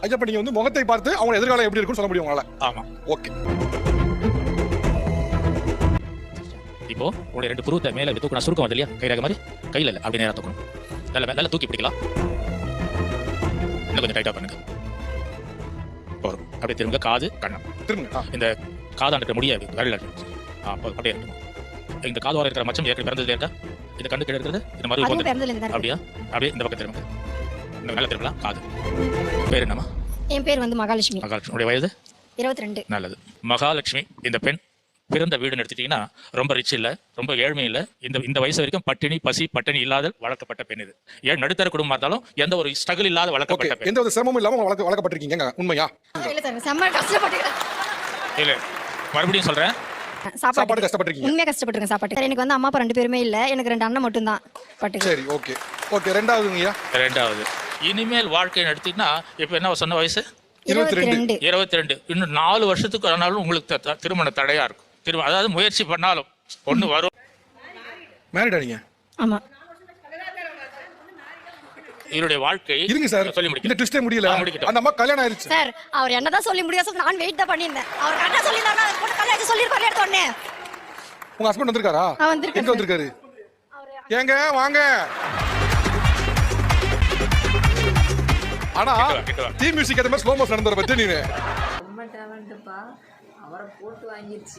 ஐயா இப்ப நீங்க வந்து முகத்தை பார்த்து அவங்க எதிர்காலம் எப்படி இருக்குன்னு சொல்ல முடியும் உங்களால? ஆமா. ஓகே. இப்போ உங்களுடைய 2 புருவத்தை மேல இப்படி தூக்கணும். சுருக்கம் வருது இல்லையா, கை ரேகை மாதிரி, கையில இல்லை, அப்படி நேரா தூக்கணும். நல்லா தூக்கி பிடிக்கலாம். இன்னும் கொஞ்சம் டைட்டா பண்ணுங்க. போதும். அப்படியே திரும்ப காது கண்ணம் திரும்ப இந்த காதாண்ட முடியாது விரல் அப்படியே இருக்கணும். இந்த காது வர இருக்கிற மச்சம் ஏற்கனவே பிறந்ததுல இருக்கா, இந்த கண்ணு கீழே இருக்கிறது இந்த மாதிரி அப்படியா, அப்படியே இந்த பக்கம் திரும்ப, இந்த மேல திரும்பலாம். காது பேர் என்னம்மா? என் பேர் வந்து மகாலட்சுமி. மகாலட்சுமி. வயது 22. நல்லது. மகாலட்சுமி இந்த பெண் பிறந்த வீடுன்னு எடுத்துட்டீங்கன்னா ரொம்ப ரிச் இல்லை, ரொம்ப ஏழ்மை இல்லை. இந்த வயசு வரைக்கும் பட்டினி பசி பட்டினி இல்லாத வளர்க்கப்பட்ட பெண் இது. ஏன் நடுத்தர குடும்பமா இருந்தாலும் எந்த ஒரு ஸ்ட்ரகிள் இல்லாத வளர்க்கப்பட்ட பெண். எந்த ஒரு சிரமமும் இல்லாம வளர்க்கப்பட்டிருக்கீங்க, உண்மையா? இல்ல சார், செம்ம கஷ்டப்பட்டுக்கிறேன். இல்ல மறுபடியும் சொல்றேன், சாப்பாடு கஷ்டப்பட்டிருக்கீங்க. உண்மையா கஷ்டப்பட்டுருக்கேன் சாப்பாடு. எனக்கு வந்து அம்மா அப்பா 2 பேருமே இல்ல, எனக்கு 2 அண்ணன் மட்டும் தான் பட்டு. சரி, ஓகே ஓகே. ரெண்டாவதுங்கய்யா? ரெண்டாவது இனிமேல் வாழ்க்கைன்னு எடுத்தீங்கன்னா இப்போ என்ன சொன்ன வயசு? 22. இன்னும் 4 வருஷத்துக்கு ஆனாலும் உங்களுக்கு திருமண தடையா இருக்கும். அதாவது முயற்சி பண்ணாலும் ஒண்ணு வரும். மேரிடா நீங்க? ஆமா. இவருடைய வாழ்க்கை இருங்க சார், சொல்லி முடிக்க இந்த ட்விஸ்டே முடியல. அந்த அம்மா கல்யாணம் ஆயிருச்சு சார். அவர் என்னதான் சொல்லி முடியாது, நான் வெயிட் தான் பண்ணியிருந்தேன். அவர் கரெக்டா சொல்லிருந்தாருன்னா போட்டு கல்யாணம் சொல்லிருப்பாரு எடுத்த உடனே. உங்க ஹஸ்பண்ட் வந்திருக்காரா? வந்திருக்காரு. எங்க வந்திருக்காரு? ஏங்க வாங்க. ஆனா டீ மியூசிக் அந்த மாதிரி ஸ்லோ மோஷன் நடந்துற பத்தி நீங்க ரொம்ப டேலண்ட்ப்பா, அவரை போட்டு வாங்கிருச்சு.